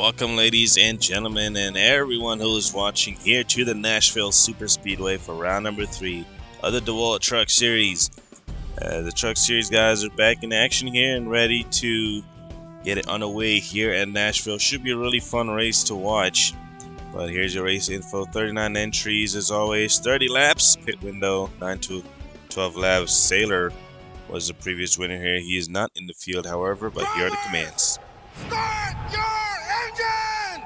Welcome, ladies and gentlemen, and everyone who is watching here to the Nashville Super Speedway for round number 3 of the DeWalt Truck Series. The Truck Series guys are back in action here and ready to get it underway here at Nashville. Should be a really fun race to watch. But here's your race info: 39 entries as always, 30 laps, pit window 9 to 12 laps. Sailor was the previous winner here. He is not in the field, however, but here are the commands. Start your engine!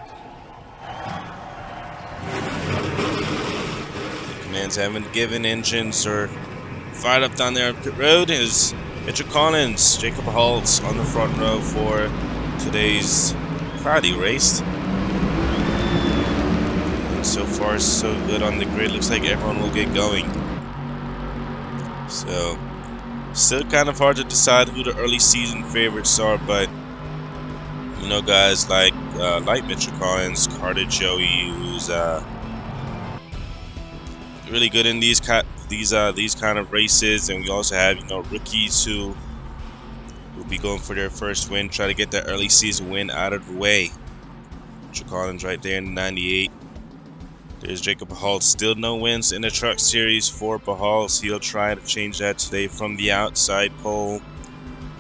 The commands haven't given. Engines are fired up down there on pit road. Is Mitchell Collins, Jacob Haltz on the front row for today's Friday race. And so far, so good on the grid. Looks like everyone will get going. So, still kind of hard to decide who the early season favorites are, but you know, guys like Mitchell Collins, Carter Joey, who's really good in these kind of races, and we also have rookies who will be going for their first win, try to get that early season win out of the way. Mitchell Collins right there in the 98. There's Jacob Haltz, still no wins in the Truck Series for Haltz. He'll try to change that today from the outside pole.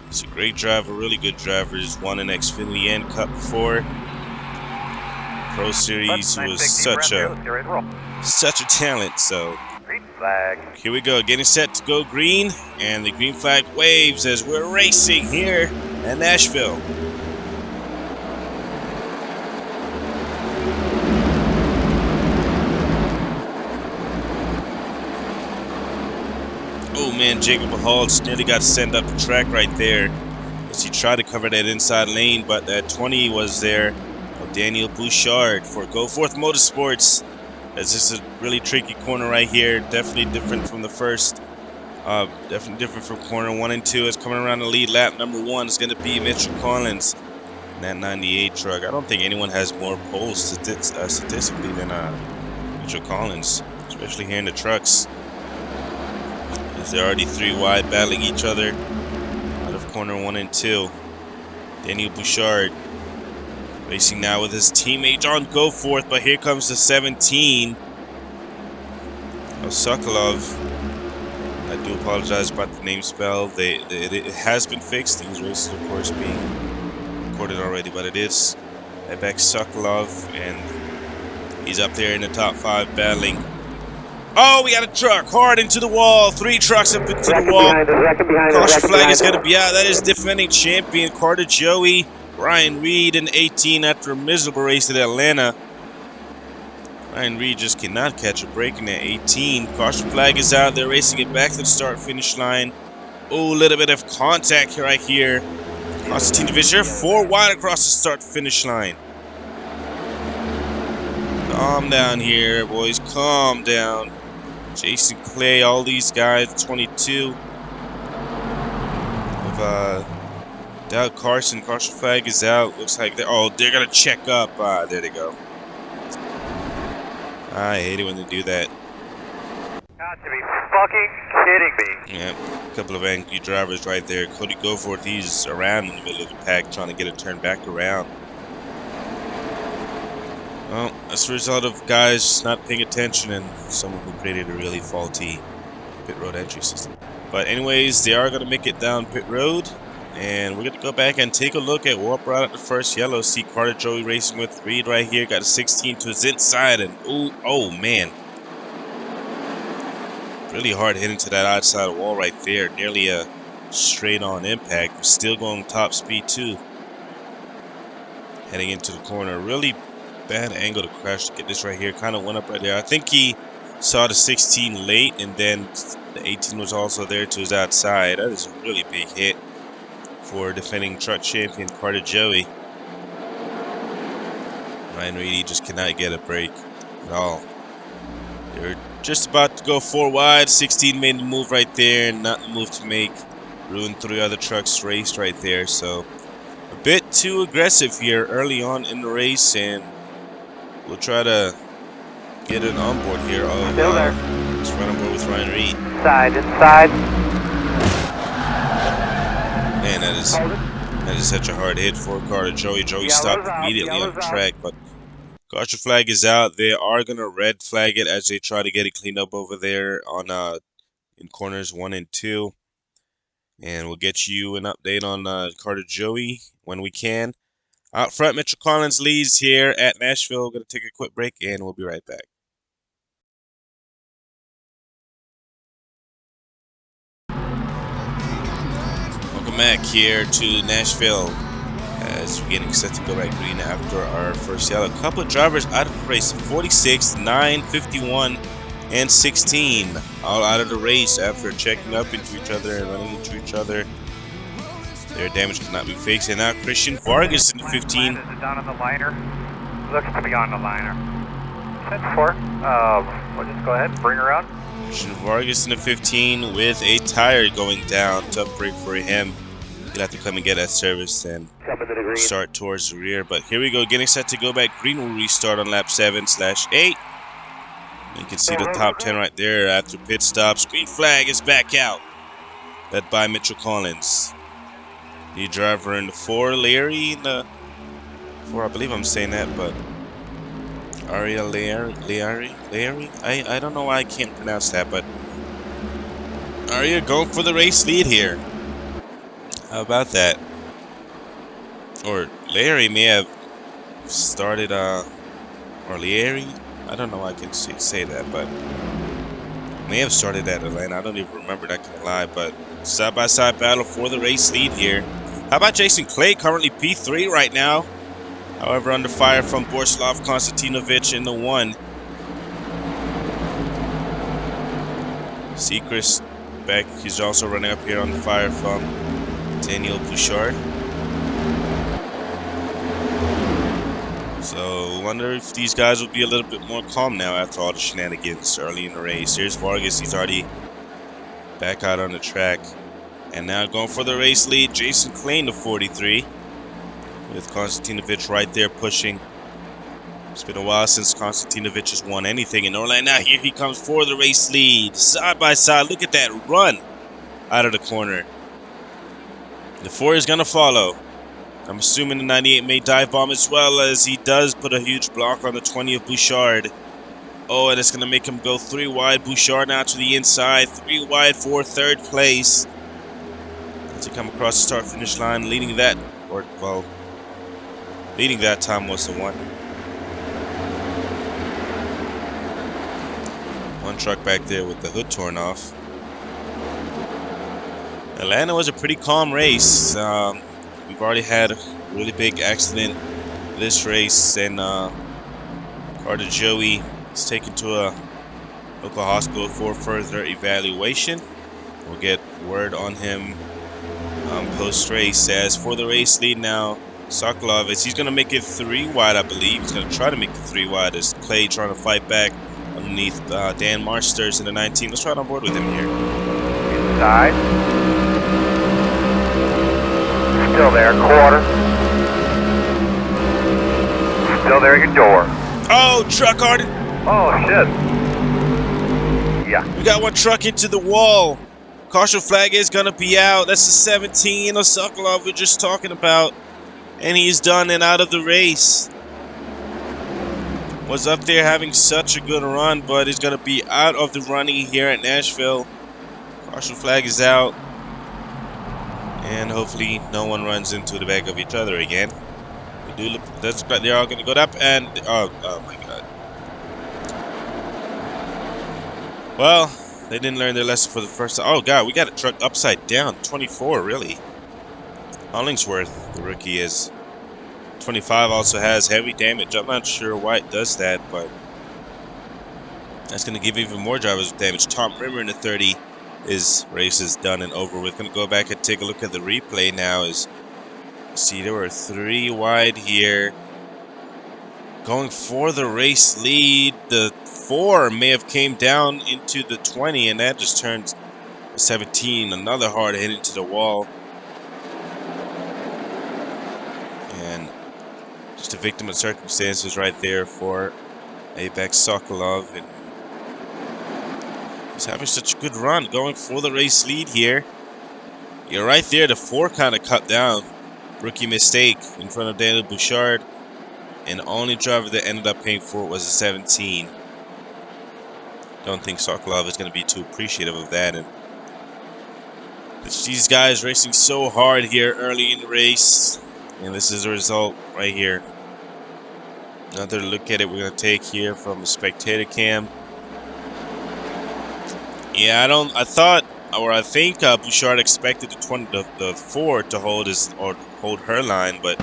He's a great driver, really good driver. He's won an Xfinity N Cup before. Pro Series. He was such a talent. So here we go, getting set to go green, and the green flag waves as we're racing here at Nashville. Oh man, Jacob Haltz nearly got sent up the track right there as he tried to cover that inside lane, but that 20 was there of Daniel Bouchard for Go Forth Motorsports. As this is a really tricky corner right here, definitely different from the first. Definitely different from corner 1 and 2. It's coming around the lead lap. Number 1 is going to be Mitchell Collins in that 98 truck. I don't think anyone has more poles statistically than Mitchell Collins, especially here in the trucks. They're already 3 wide, battling each other out of corner 1 and 2. Daniel Bouchard racing now with his teammate John Goforth, but here comes the 17 of Sokolov. I do apologize about the name spell. It has been fixed. These races, of course, being recorded already, but it is Ebek Sokolov, and he's up there in the top 5 battling. Oh, we got a truck hard into the wall. 3 trucks up into the wall. Caution flag is going to be out. That is defending champion Carter Joey. Ryan Reed in 18 after a miserable race at Atlanta. Ryan Reed just cannot catch a break in that 18. Caution flag is out. They're racing it back to the start-finish line. Oh, a little bit of contact right here. Constantine Vischer 4 wide across the start-finish line. Calm down here, boys. Calm down. Jason Clay, all these guys, 22 of Doug Carson. Caution flag is out. Looks like they're gonna check up. There they go. I hate it when they do that. Got to be fucking kidding me. Yeah, a couple of angry drivers right there. Cody Goforth, he's around in the middle of the pack trying to get a turn back around. Well, that's a result of guys not paying attention and someone who created a really faulty pit road entry system. But anyways, they are going to make it down pit road, and we're going to go back and take a look at what brought out the first yellow. See Carter Joey racing with Reed right here. Got a 16 to his inside, and oh man. Really hard hit into that outside wall right there. Nearly a straight-on impact. Still going top speed too. Heading into the corner. Really bad angle to crash to get this right here. Kind of went up right there. I think he saw the 16 late, and then the 18 was also there to his outside. That is a really big hit for defending truck champion Carter Joey. Ryan Reed just cannot get a break at all. They're just about to go 4 wide. 16 made the move right there, and not the move to make. Ruined 3 other trucks raced right there. So a bit too aggressive here early on in the race, and we'll try to get it on board here. Oh, still there. Let's run on board with Ryan Reed. Inside. Man, that is That is such a hard hit for Carter Joey. Joey stopped immediately on the track, but caution flag is out. They are gonna red flag it as they try to get it cleaned up over there on in corners 1 and 2. And we'll get you an update on Carter Joey when we can. Out front, Mitchell Collins leads here at Nashville. Going to take a quick break, and we'll be right back. Welcome back here to Nashville as we're getting set to go back green after our first yellow. A couple of drivers out of the race, 46, 9, 51, and 16. All out of the race after checking up into each other and running into each other. Their damage cannot be fixed. And now Christian Vargas in the 15. Is it down on the liner? Looks to be on the liner. 10-4. We'll just go ahead and bring her around. Christian Vargas in the 15 with a tire going down. Tough break for him. He'll have to come and get that service and start towards the rear. But here we go, getting set to go back green. We'll restart on lap 7/8. You can see the top 10 right there after pit stops. Green flag is back out. Led by Mitchell Collins. The driver in the 4, Larry in the 4, I believe I'm saying that, but Larry. I don't know why I can't pronounce that, but Aria going for the race lead here. How about that? Or Larry may have started, or Larry, I don't know why I can say that, but may have started at Atlanta. I don't even remember, not gonna lie, but side-by-side battle for the race lead here. How about Jason Clay, currently P3 right now? However, under fire from Borislav Konstantinovic in the 1. Sechrist back, he's also running up here on the fire from Daniel Bouchard. So, wonder if these guys will be a little bit more calm now after all the shenanigans early in the race. Here's Vargas, he's already back out on the track. And now going for the race lead, Jason Clay in the 43. With Konstantinovic right there pushing. It's been a while since Konstantinovic has won anything in Norla. Now here he comes for the race lead. Side by side, look at that run out of the corner. The 4 is going to follow. I'm assuming the 98 may dive bomb as well, as he does put a huge block on the 20 of Bouchard. Oh, and it's going to make him go 3 wide. Bouchard now to the inside. 3 wide for 3rd place. As he come across the start-finish line, leading that, or, well, leading that time was the 1. One truck back there with the hood torn off. Atlanta was a pretty calm race. We've already had a really big accident this race, and Carter Joey is taken to a local hospital for further evaluation. We'll get word on him post-race. As for the race lead now, Sokolov, he's going to make it 3 wide, I believe. He's going to try to make it 3 wide as Clay trying to fight back underneath Dan Marsters in the 19. Let's ride on board with him here. Inside. Still there, quarter. Still there at your door. Oh, truck Harden. Oh, shit. Yeah. We got one truck into the wall. Caution flag is going to be out. That's the 17 of Sokolov we're just talking about. And he's done and out of the race. Was up there having such a good run, but he's going to be out of the running here at Nashville. Caution flag is out. And hopefully no one runs into the back of each other again. We do look, that's, they're all going to go up and... Oh my God. Well, they didn't learn their lesson for the first time. Oh God, we got a truck upside down. 24, really. Hollingsworth, the rookie, is 25, also has heavy damage. I'm not sure why it does that, but that's going to give even more drivers damage. Tom Rimmer in the 30, his race is done and over with. Going to go back and take a look at the replay now. Is see, there were 3 wide here. Going for the race lead, the 4 may have came down into the 20, and that just turned 17. Another hard hit into the wall. And just a victim of circumstances right there for Abex Sokolov. And he's having such a good run, going for the race lead here. You're right there, the 4 kind of cut down. Rookie mistake in front of Daniel Bouchard. And the only driver that ended up paying for it was a 17. Don't think Sokolov is going to be too appreciative of that. And these guys racing so hard here early in the race. And this is the result right here. Another look at it we're going to take here from the spectator cam. Yeah, I think Bouchard expected the Ford to hold her line, but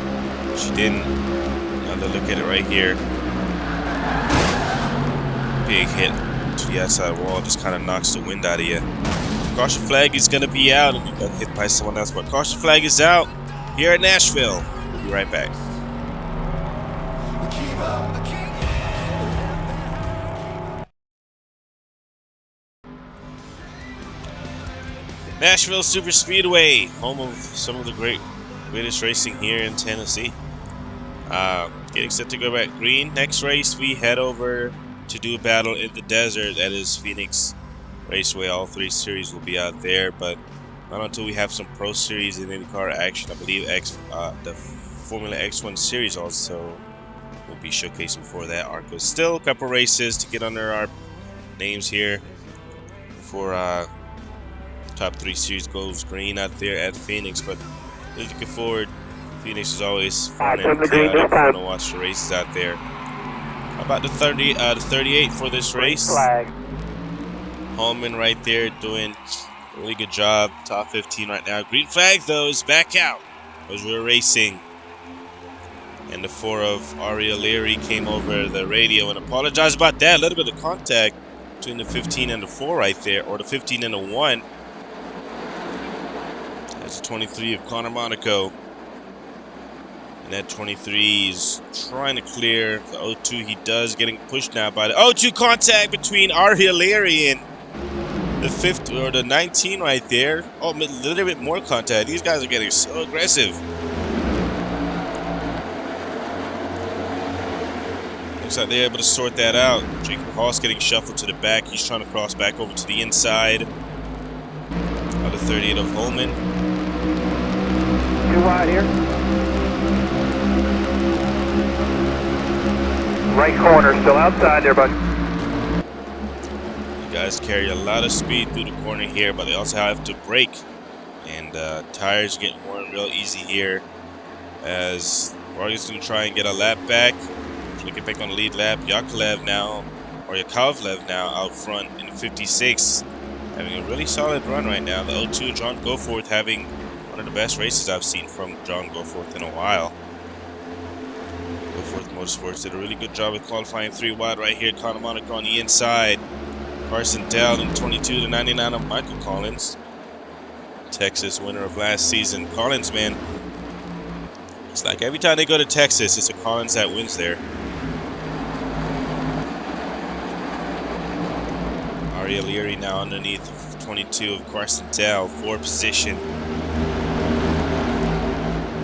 she didn't. Another look at it right here. Big hit to the outside wall, just kind of knocks the wind out of you. Caution flag is going to be out, and you got hit by someone else, but caution flag is out here at Nashville. We'll be right back. Nashville Super Speedway, home of some of the greatest racing here in Tennessee. Getting set to go back green. Next race, we head over to do a battle in the desert. That is Phoenix Raceway. All 3 series will be out there, but not until we have some Pro Series and IndyCar action. I believe the Formula X1 Series also will be showcasing for that ARCO. Still a couple races to get under our names here for top 3 series goes green out there at Phoenix, but really looking forward. Phoenix is always fun and chaotic, fun to watch the races out there. How about the 38 for this race? Holman right there doing a really good job. Top 15 right now. Green flag though is back out as we were racing. And the 4 of Ari Leary came over the radio and apologized about that. A little bit of contact between the 15 and the 4 right there, or the 15 and the 1. That's the 23 of Connor Monaco. And that 23 is trying to clear the 02. He does, getting pushed now by the 02. Contact between Ari Leary and the 50 or the 19 right there. Oh, a little bit more contact. These guys are getting so aggressive. Looks like they're able to sort that out. Jacob Haas getting shuffled to the back. He's trying to cross back over to the inside of the 38 of Holman. Too wide here. Right corner, still outside there, bud. You guys carry a lot of speed through the corner here, but they also have to brake. And tires getting worn real easy here as Vargas going to try and get a lap back. Looking back on the lead lap. Yakovlev now out front in the 56. Having a really solid run right now. The 02, John Goforth, having one of the best races I've seen from John Goforth in a while. Goforth Motorsports did a really good job of qualifying 3 wide right here. Connor Monaco on the inside. Carson Dell in 22 to 99 of Michael Collins. Texas winner of last season. Collins, man. It's like every time they go to Texas, it's a Collins that wins there. Ari Leary now underneath 22 of Carson Dell, 4th position.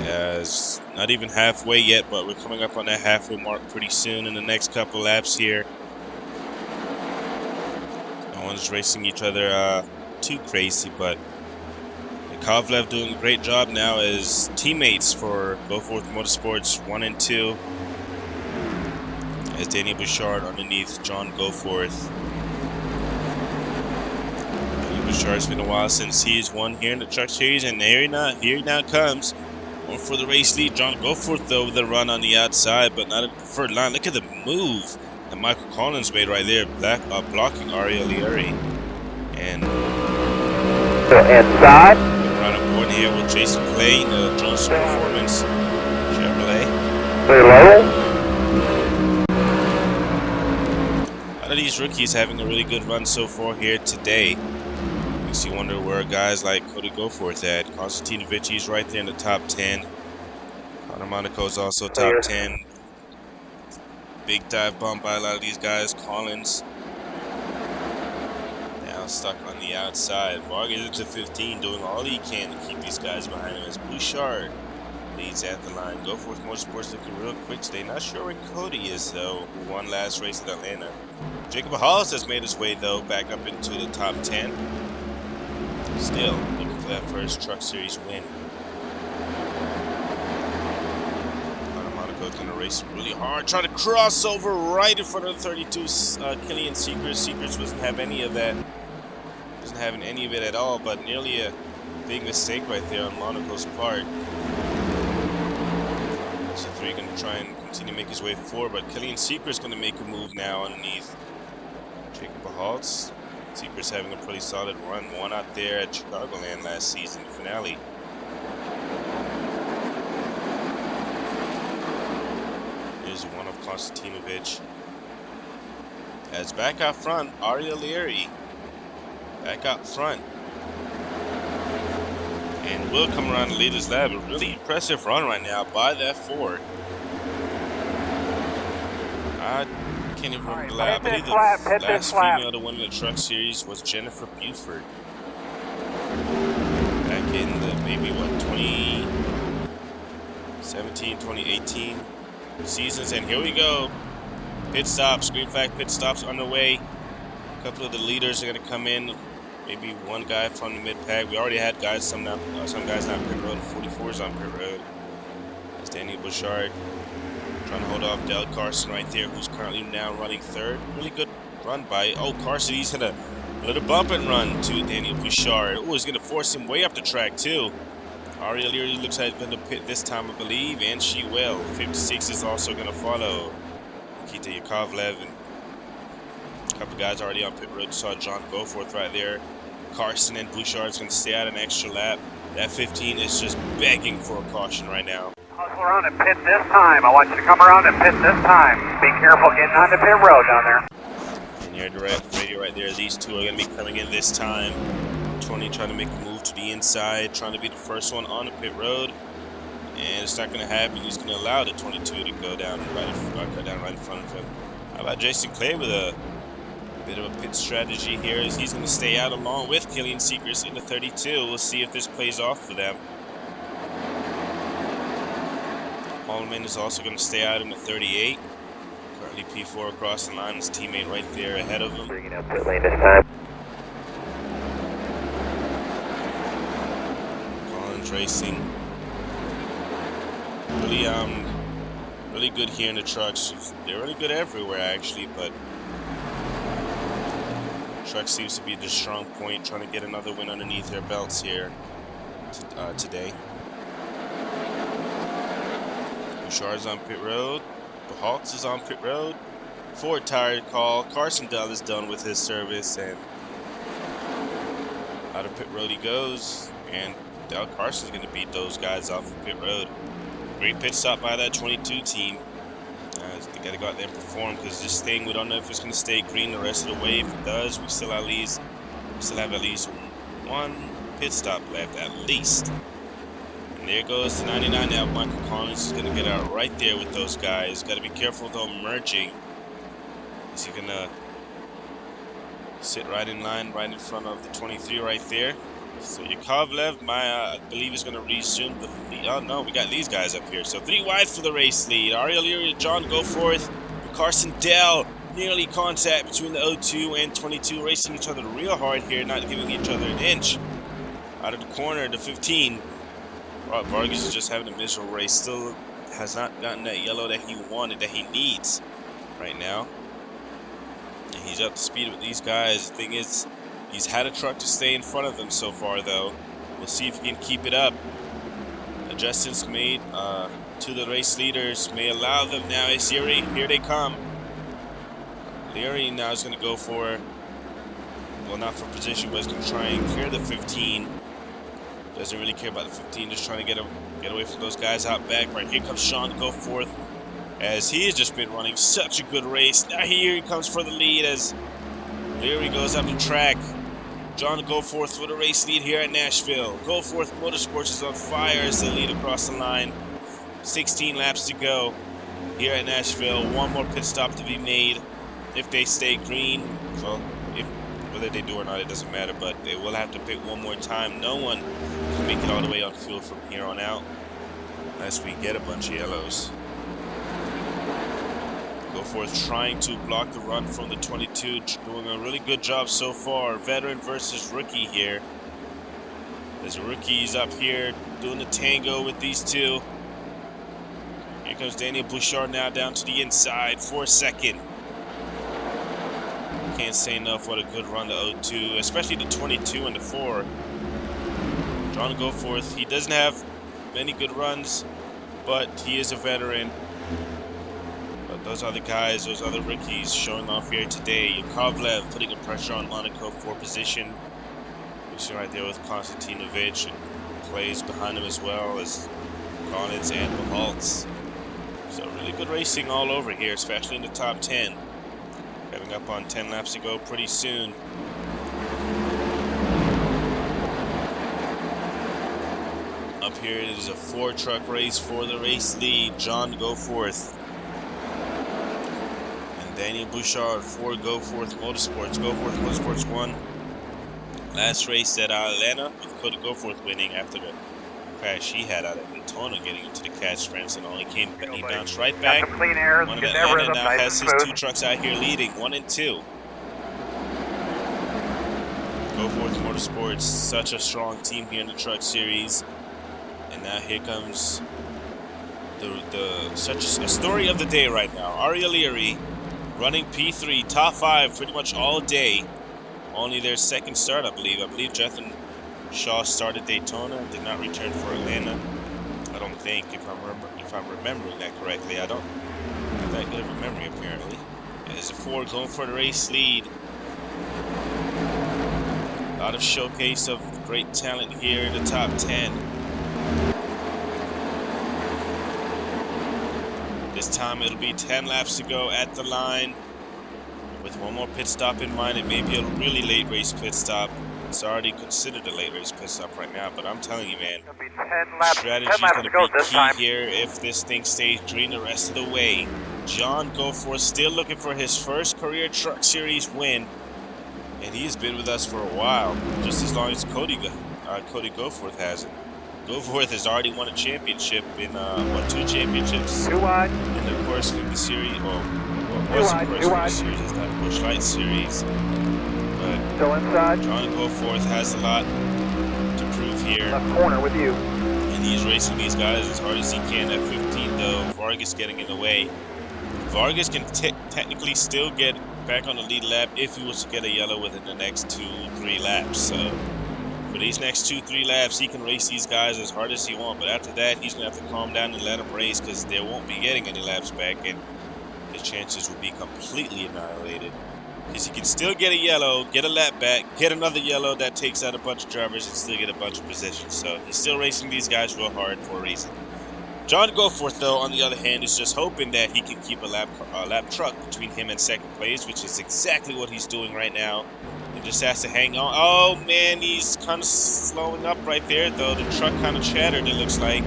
As not even halfway yet, but we're coming up on that halfway mark pretty soon in the next couple laps here. No one's racing each other too crazy, but Yakovlev doing a great job now as teammates for Goforth Motorsports 1 and 2. As Daniel Bouchard underneath John Goforth. Bouchard's been a while since he's won here in the Truck Series, and here he now comes. One for the race lead. John Goforth though with the run on the outside, but not at the preferred line. Look at the move that Michael Collins made right there, blocking Ari Leary. And inside. Right on board here with Jason Clay, Jones Performance Chevrolet. A lot of these rookies having a really good run so far here today. Makes you wonder where guys like Cody Goforth at. Konstantin Vichy's right there in the top 10. Connor Monaco's also top 10. Big dive bump by a lot of these guys. Collins now stuck on the outside. Vargas into 15, doing all he can to keep these guys behind him as Bouchard leads at the line. Goforth Motorsports looking real quick today. Not sure where Cody is though, who won last race at Atlanta. Jacob Hollis has made his way though back up into the top 10. Still looking for that first Truck Series win. Nashville kind of racing really hard, trying to cross over right in front of the 32. Killian Seekers. Seekers doesn't have any of that. Doesn't have any of it at all, but nearly a big mistake right there on Monaco's part. So 3 going to try and continue to make his way forward, but Killian Seekers going to make a move now underneath Jacob Haltz. Seekers having a pretty solid run. Won out there at Chicagoland last season, the finale. Here's one of Konstantinovic. As back out front, Ariel Leary. Back out front. And will come around the leader's lap. A really impressive run right now by that Ford. I can't even remember the lap. I believe the last female to win the truck series was Jennifer Buford. Back in the maybe 2017, 2018 seasons. And here we go. Pit stops, green flag pit stops underway. A couple of the leaders are going to come in. Maybe one guy from the mid-pack. We already had guys, some guys not pit road. 44s on pit road. That's Daniel Bouchard trying to hold off Del Carson right there, who's currently now running third. Really good run by, Carson. He's hit a little bump and run to Daniel Bouchard. He's going to force him way up the track too. Ariel Leary looks like he's going to pit this time, I believe, and she will. 56 is also going to follow. Nikita Yakovlev and a couple guys already on pit road. You saw John Goforth right there. Carson and Bouchard's going to stay out an extra lap. That 15 is just begging for a caution right now. Hustle around and pit this time. I want you to come around and pit this time. Be careful getting onto pit road down there. And your direct radio right there. These two are going to be coming in this time. 20 trying to make a move to the inside, trying to be the first one on the pit road. And it's not going to happen. He's going to allow the 22 to go down right in front of him. How about Jason Clay with a bit of a pit strategy here, as he's going to stay out along with Killian Seekers in the 32. We'll see if this plays off for them. Holman is also going to stay out in the 38. Currently P4 across the line. His teammate right there ahead of him. Bringing up pit lane this time. Collins Racing. Really good here in the trucks. They're really good everywhere actually, but truck seems to be the strong point, trying to get another win underneath their belts here today. Bouchard's on pit road. Haltz is on pit road. Ford tire call. Carson Dell is done with his service, and out of pit road he goes. And Del Carson's going to beat those guys off of pit road. Great pit stop by that 22 team. They got to go out there and perform, because this thing, we don't know if it's going to stay green the rest of the way. If it does, we still have at least one pit stop left, at least. And there goes the 99 now. Michael Collins is going to get out right there with those guys. Got to be careful though merging. Is he going to sit right in line, right in front of the 23 right there? So Yakovlev, I believe, is going to resume the lead. Oh no, we got these guys up here. So 3 wide for the race lead. Ariel Leary, John Goforth, Carson Dell. Nearly contact between the 02 and 22, racing each other real hard here, not giving each other an inch. Out of the corner, the 15. Rob Vargas is just having a miserable race. Still has not gotten that yellow that he wanted, that he needs right now. And he's up to speed with these guys. The thing is, he's had a truck to stay in front of him so far, though. We'll see if he can keep it up. Adjustments made to the race leaders may allow them now. It's Leary. Here they come. Leary now is going to go for, well, not for position, but he's going to try and clear the 15. Doesn't really care about the 15, just trying to get away from those guys out back. Right here comes Sean Goforth, as he has just been running such a good race. Now here he comes for the lead as Leary goes up the track. John Goforth with a race lead here at Nashville. Goforth Motorsports is on fire as they lead across the line. 16 laps to go here at Nashville. One more pit stop to be made. If they stay green, well, whether they do or not, it doesn't matter, but they will have to pit one more time. No one can make it all the way on field from here on out unless we get a bunch of yellows. Goforth trying to block the run from the 22, doing a really good job so far. Veteran versus rookie here. There's rookies up here doing the tango with these two. Here comes Daniel Bouchard now down to the inside for a second. Can't say enough what a good run the 02, especially the 22 and the 4. John Goforth, he doesn't have many good runs, but he is a veteran. But those other guys, those other rookies showing off here today. Yakovlev putting a pressure on Monaco for position. You see right there with Konstantinovic, and plays behind him as well as Konitz and Mihalts. So really good racing all over here, especially in the top 10. Coming up on 10 laps to go pretty soon. Up here it is a 4-truck race for the race lead. John Goforth and Daniel Bouchard for Goforth Motorsports. Goforth Motorsports won last race at Atlanta, with Cody Goforth winning after the crash he had out at Daytona, getting into the catch fence, and he bounced right back. Clean air, One of Atlanta now has his 2 trucks out here leading, 1 and 2. Goforth Motorsports, such a strong team here in the Truck Series. And now here comes such a story of the day right now. Ari Leary running P3, top 5 pretty much all day. Only their second start, I believe. I believe Jethan Shaw started Daytona and did not return for Atlanta. I don't think, if I'm remembering that correctly. I don't have that good of a memory apparently. There's a 4 going for the race lead. A lot of showcase of great talent here in the top 10. This time it'll be 10 laps to go at the line. With one more pit stop in mind, it may be a really late race pit stop. It's already considered a late race pit stop right now, but I'm telling you, man, strategy is going to be key here if this thing stays green the rest of the way. John Goforth still looking for his first career Truck Series win, and he's been with us for a while, just as long as Cody Goforth has it. Goforth has already won a championship in, 2 championships in the Course League Series, was the Course League Series, it's not Busch Light Series. But still inside. John Goforth has a lot to prove here. Left corner with you. And he's racing these guys as hard as he can at 15, though. Vargas getting in the way. Vargas can technically still get back on the lead lap if he was to get a yellow within the next 2-3 laps. So for these next 2-3 laps, he can race these guys as hard as he wants. But after that, he's going to have to calm down and let them race, because they won't be getting any laps back, and his chances will be completely annihilated. Because he can still get a yellow, get a lap back, get another yellow that takes out a bunch of drivers, and still get a bunch of positions. So he's still racing these guys real hard for a reason. John Goforth, though, on the other hand, is just hoping that he can keep a lap truck between him and second place, which is exactly what he's doing right now. He just has to hang on. Oh, man, he's kind of slowing up right there, though. The truck kind of shattered, it looks like.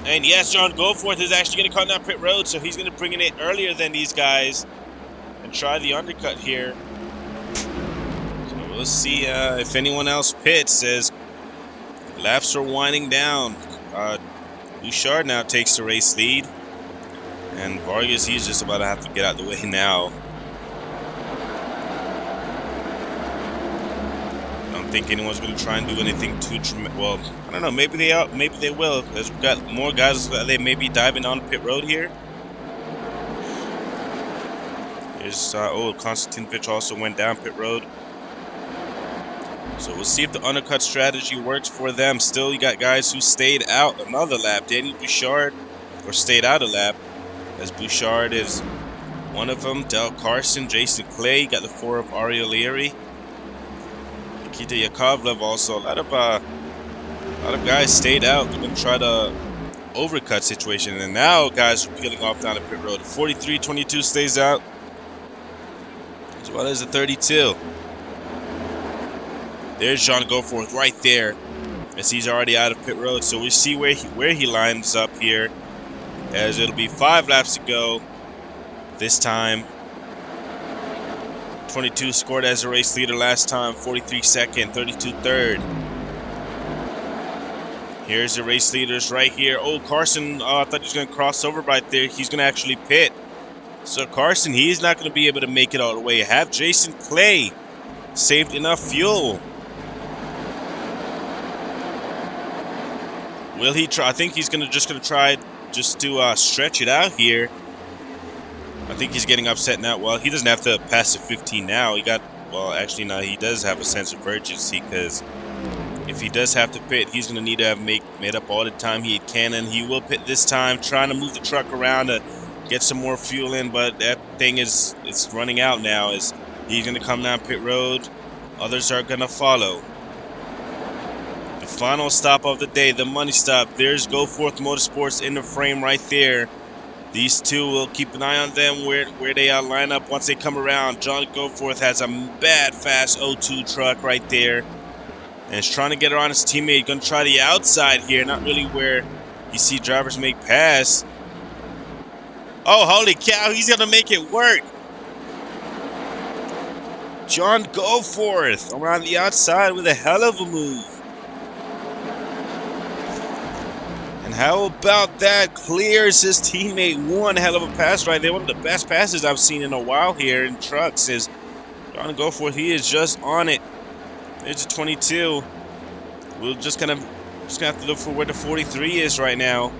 And yes, John Goforth is actually going to come down pit road, so he's going to bring it in earlier than these guys and try the undercut here. So we'll see if anyone else pits as laps are winding down. Bouchard now takes the race lead, and Vargas, he's just about to have to get out the way now. I don't think anyone's going to try and do anything too dramatic. Well, I don't know. Maybe they are. Maybe they will. As we've got more guys that they may be diving on pit road here. Here's Konstantinovic also went down pit road. So we'll see if the undercut strategy works for them. Still, you got guys who stayed out another lap. Daniel Bouchard, or stayed out a lap, as Bouchard is one of them. Del Carson, Jason Clay, got the 4 of Ari Leary. Nikita Yakovlev also. A lot of guys stayed out. They're going to try to overcut situation. And now guys are peeling off down the pit road. The 43-22 stays out, as well as the 32. There's John Goforth right there, as he's already out of pit road. So we see where he lines up here, as it'll be 5 laps to go this time. 22 scored as a race leader last time, 43 second, 32 third. Here's the race leaders right here. Oh, Carson, I thought he was going to cross over right there. He's going to actually pit. So Carson, he's not going to be able to make it all the way. Have Jason Clay saved enough fuel? Will he try? I think he's just going to try just to stretch it out here. I think he's getting upset now. Well, he doesn't have to pass the 15 now. Well, actually, no, he does have a sense of urgency because if he does have to pit, he's going to need to have made up all the time he can, and he will pit this time, trying to move the truck around to get some more fuel in, but that thing it's running out now as he's going to come down pit road. Others are going to follow. The final stop of the day, the money stop. There's Go Forth Motorsports in the frame right there. These two will keep an eye on them where they line up once they come around. John Goforth has a bad, fast 02 truck right there. And is trying to get around his teammate. Going to try the outside here. Not really where you see drivers make pass. Oh, holy cow. He's going to make it work. John Goforth around the outside with a hell of a move. And how about that? Clears his teammate. One hell of a pass right there. One of the best passes I've seen in a while here in trucks is John Goforth. He is just on it. There's a 22. We're just gonna have to look for where the 43 is right now.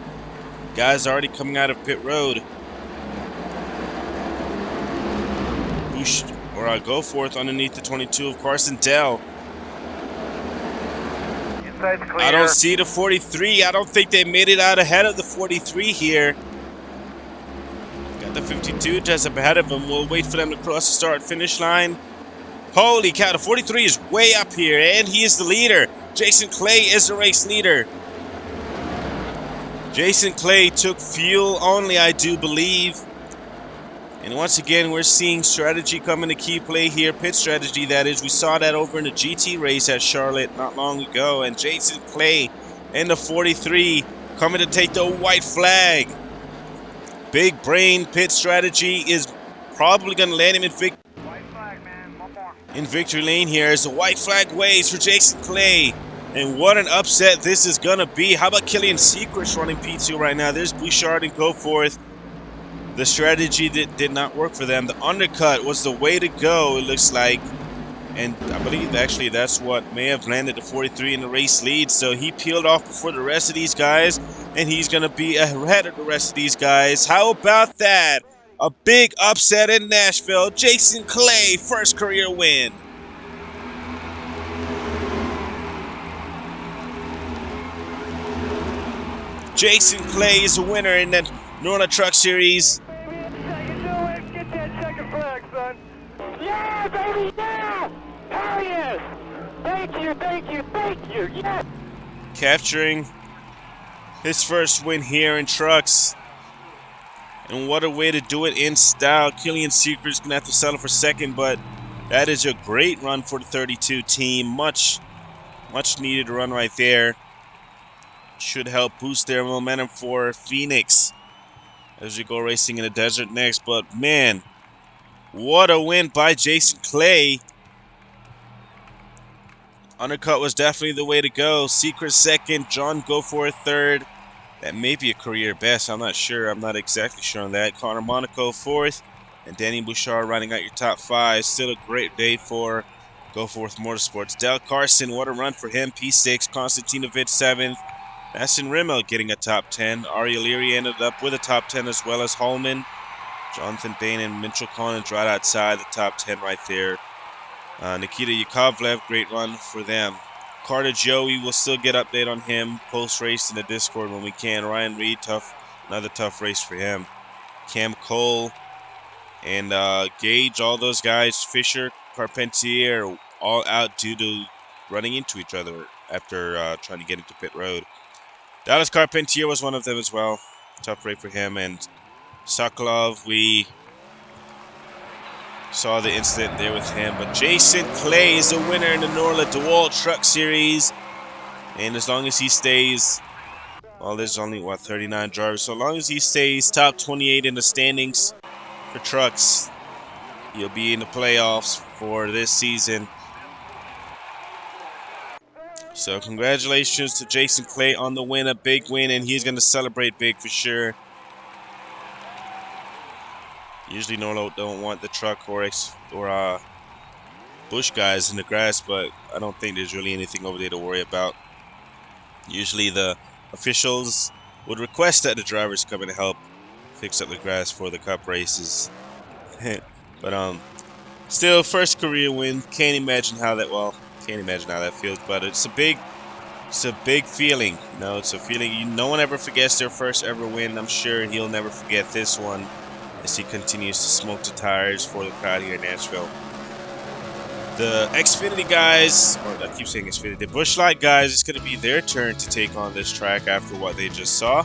Guys already coming out of pit road. Goforth underneath the 22 of Carson Dell. I don't see the 43. I don't think they made it out ahead of the 43 here. Got the 52 just up ahead of them. We'll wait for them to cross the start-finish line. Holy cow, the 43 is way up here, and he is the leader. Jason Clay is the race leader. Jason Clay took fuel only, I do believe. And once again, we're seeing strategy come into key play here. Pit strategy, that is. We saw that over in the GT race at Charlotte not long ago. And Jason Clay and the 43 coming to take the white flag. Big brain pit strategy is probably going to land him in victory lane here as the white flag waves for Jason Clay. And what an upset this is going to be. How about Killian Sechrist running P2 right now? There's Bouchard and Goforth. The strategy did not work for them. The undercut was the way to go, it looks like. And I believe actually that's what may have landed the 43 in the race lead. So he peeled off before the rest of these guys, and he's going to be ahead of the rest of these guys. How about that? A big upset in Nashville. Jason Clay, first career win. Jason Clay is a winner in the Norla Truck Series. Get that second flag, son. Yeah, baby, yeah! Hell yes! Thank you, yes! Capturing his first win here in trucks. And what a way to do it in style. Killian Sechrist is going to have to settle for second, but that is a great run for the 32 team. Much needed run right there. Should help boost their momentum for Phoenix as we go racing in the desert next. But man, what a win by Jason Clay. Undercut was definitely the way to go. Secret second, John Goforth third. That may be a career best. I'm not sure. I'm not exactly sure on that. Connor Monaco fourth, and Danny Bouchard rounding out your top five. Still a great day for Goforth Motorsports. Dale Carson, what a run for him. P6, Konstantinovic seventh. Aston Rimmel getting a top 10. Ari Leary ended up with a top 10 as well as Holman. Jonathan Bain and Mitchell Collins right outside the top 10 right there. Nikita Yakovlev, great run for them. Carter Joey, will still get update on him post-race in the Discord when we can. Ryan Reed, another tough race for him. Cam Cole and Gage, all those guys, Fisher, Carpentier, all out due to running into each other after trying to get into pit road. Dallas Carpentier was one of them as well. Tough race for him. And Sokolov, we saw the incident there with him. But Jason Clay is the winner in the Norla DeWalt Truck Series. And as long as he stays, well, there's only, 39 drivers. So long as he stays top 28 in the standings for trucks, he'll be in the playoffs for this season. So congratulations to Jason Clay on the win, a big win, and he's going to celebrate big for sure. Usually Norla don't want the truck or bush guys in the grass, but I don't think there's really anything over there to worry about. Usually the officials would request that the drivers come and help fix up the grass for the Cup races. But still, first career win. Can't imagine how that feels. But it's a big feeling. It's a feeling no one ever forgets their first ever win. I'm sure he'll never forget this one as he continues to smoke the tires for the crowd here in Nashville. The Xfinity guys, or I keep saying Xfinity, the Busch Light guys, it's going to be their turn to take on this track after what they just saw.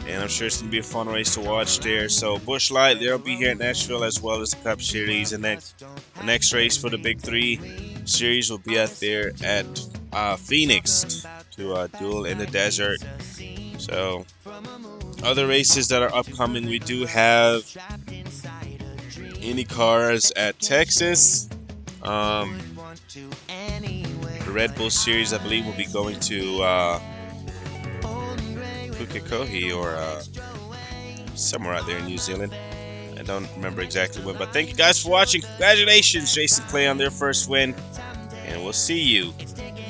And I'm sure it's going to be a fun race to watch there. So Busch Light, they'll be here at Nashville as well as the Cup Series. And then the next race for the Big Three Series will be out there at Phoenix to duel in the desert. So other races that are upcoming, we do have IndyCars at Texas. The Red Bull Series, I believe, will be going to Pukekohe or somewhere out there in New Zealand. I don't remember exactly when, but thank you guys for watching. Congratulations, Jason Clay, on their first win, and we'll see you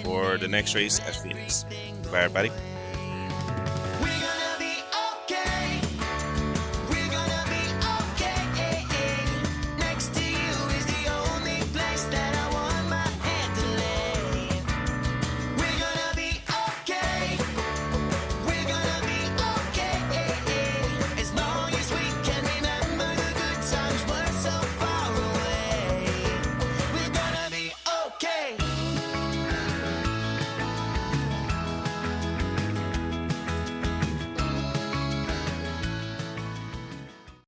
for the next race at Phoenix. Bye, everybody.